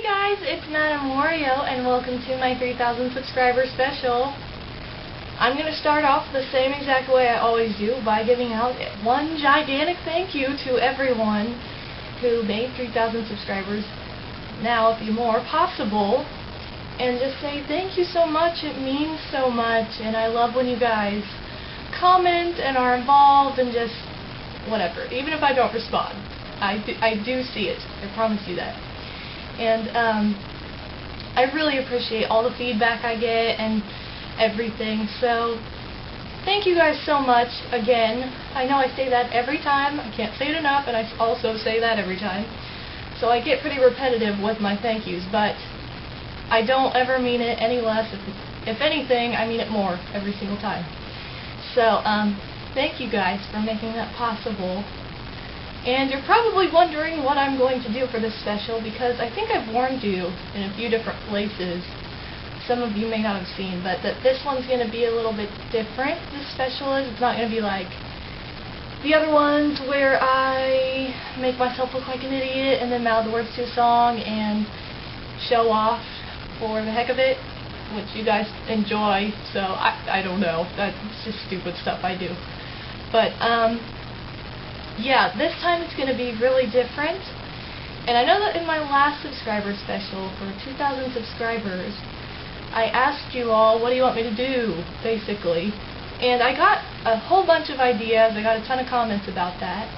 Hey guys, it's MadameWario and welcome to my 3,000 subscriber special. I'm going to start off the same exact way I always do by giving out one gigantic thank you to everyone who made 3,000 subscribers, now a few more, possible, and just say thank you so much. It means so much, and I love when you guys comment and are involved and just whatever, even if I don't respond. I do see it, I promise you that. And I really appreciate all the feedback I get and everything, so thank you guys so much again. I know I say that every time, I can't say it enough, and I also say that every time, so I get pretty repetitive with my thank yous, but I don't ever mean it any less. If anything, I mean it more every single time. So thank you guys for making that possible. And you're probably wondering what I'm going to do for this special, because I think I've warned you in a few different places. Some of you may not have seen, but that this one's going to be a little bit different, this special is. It's not going to be like the other ones where I make myself look like an idiot and then mouth the words to a song and show off for the heck of it, which you guys enjoy, so I don't know. That's just stupid stuff I do. But, yeah, this time it's going to be really different, and I know that in my last subscriber special for 2,000 subscribers, I asked you all, what do you want me to do, basically, and I got a whole bunch of ideas. I got a ton of comments about that,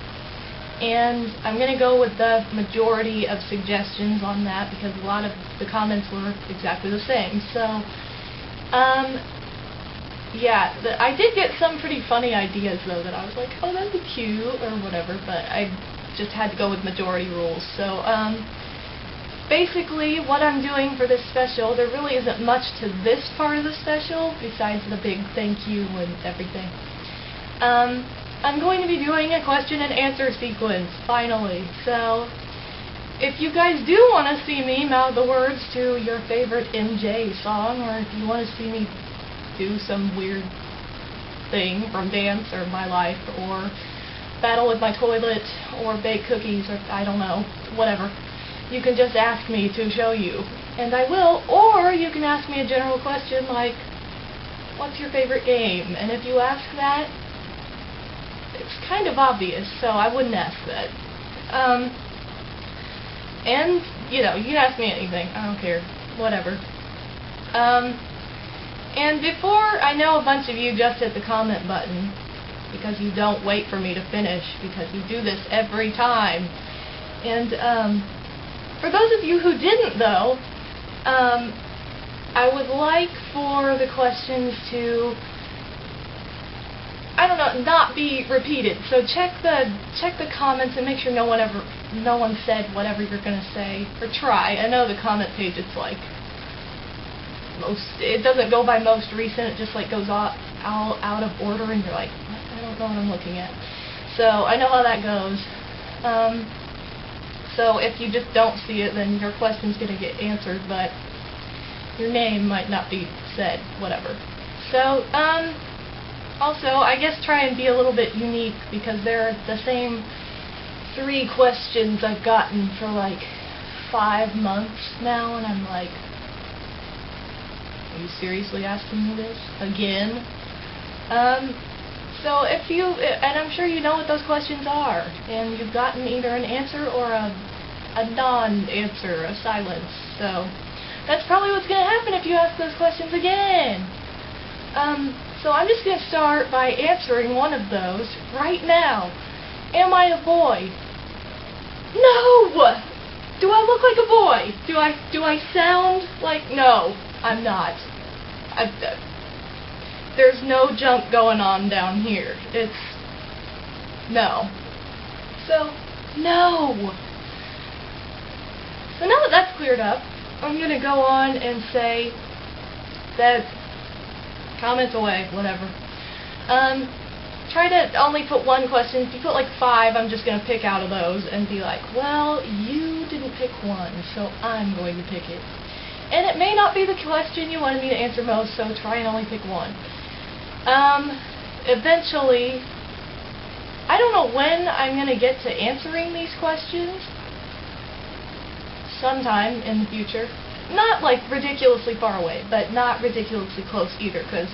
and I'm going to go with the majority of suggestions on that, because a lot of the comments were exactly the same, so, yeah, I did get some pretty funny ideas, though, that I was like, oh, that'd be cute, or whatever, but I just had to go with majority rules. So, basically, what I'm doing for this special, there really isn't much to this part of the special, besides the big thank you and everything. I'm going to be doing a question and answer sequence, finally. So, if you guys do want to see me mouth the words to your favorite MJ song, or if you want to see me do some weird thing from dance or my life, or battle with my toilet, or bake cookies, or I don't know, whatever, you can just ask me to show you, and I will. Or you can ask me a general question like, what's your favorite game? And if you ask that, it's kind of obvious, so I wouldn't ask that. And, you know, you can ask me anything, I don't care, whatever. And before, I know a bunch of you just hit the comment button, because you don't wait for me to finish, because you do this every time. And for those of you who didn't, though, I would like for the questions to, I don't know, not be repeated. So check the comments and make sure no one said whatever you're gonna say, or try. I know the comment page, it's like it doesn't go by most recent, it just like goes out of order, and you're like, I don't know what I'm looking at. So I know how that goes. So if you just don't see it, then your question's gonna get answered, but your name might not be said, whatever. So also, I guess try and be a little bit unique, because they're the same 3 questions I've gotten for like 5 months now, and I'm like, are you seriously asking me this again? So if you, and I'm sure you know what those questions are, and you've gotten either an answer or a non-answer, a silence. So that's probably what's going to happen if you ask those questions again. So I'm just going to start by answering one of those right now. Am I a boy? No! Do I look like a boy? Do I sound like... No, I'm not. There's no junk going on down here. It's... no. So, no! So now that that's cleared up, I'm going to go on and say that comments away, whatever. Try to only put 1 question. If you put like 5, I'm just going to pick out of those and be like, well, you didn't pick 1, so I'm going to pick it. And it may not be the question you wanted me to answer most, so try and only pick 1. Eventually, I don't know when I'm going to get to answering these questions, sometime in the future. Not like ridiculously far away, but not ridiculously close either, because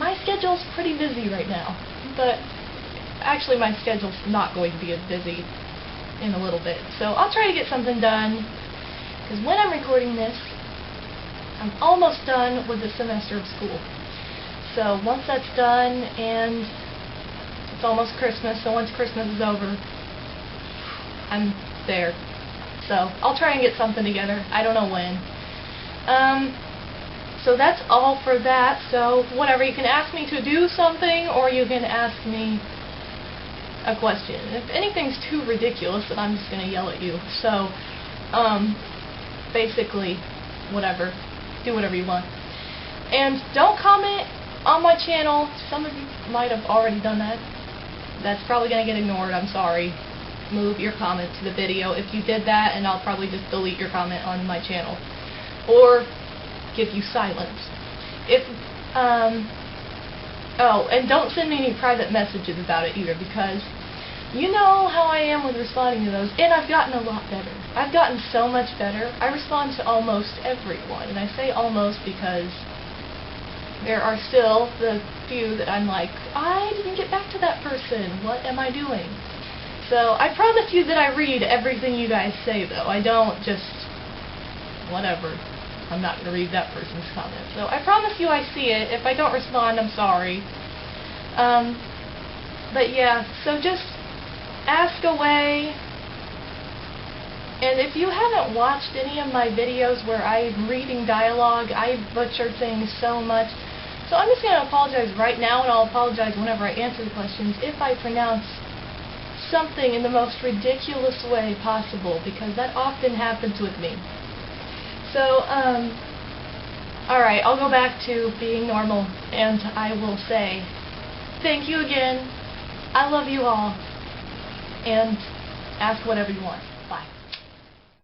my schedule's pretty busy right now. But actually my schedule's not going to be as busy in a little bit. So I'll try to get something done, because when I'm recording this, I'm almost done with the semester of school. So once that's done, and it's almost Christmas, so once Christmas is over, I'm there. So I'll try and get something together. I don't know when. So that's all for that. So whatever, you can ask me to do something, or you can ask me a question. If anything's too ridiculous, then I'm just going to yell at you. So, basically, whatever. Do whatever you want. And don't comment on my channel. Some of you might have already done that. That's probably going to get ignored. I'm sorry. Move your comment to the video if you did that, and I'll probably just delete your comment on my channel. Or give you silence. Oh, and don't send me any private messages about it either, because you know how I am with responding to those, and I've gotten a lot better. I've gotten so much better. I respond to almost everyone, and I say almost because there are still the few that I'm like, I didn't get back to that person. What am I doing? So I promise you that I read everything you guys say, though. I don't just, whatever. I'm not going to read that person's comment. So I promise you I see it. If I don't respond, I'm sorry. But yeah, so just ask away. And if you haven't watched any of my videos where I'm reading dialogue, I butcher things so much. So I'm just going to apologize right now, and I'll apologize whenever I answer the questions if I pronounce something in the most ridiculous way possible, because that often happens with me. So, alright, I'll go back to being normal, and I will say thank you again. I love you all, and ask whatever you want. Bye.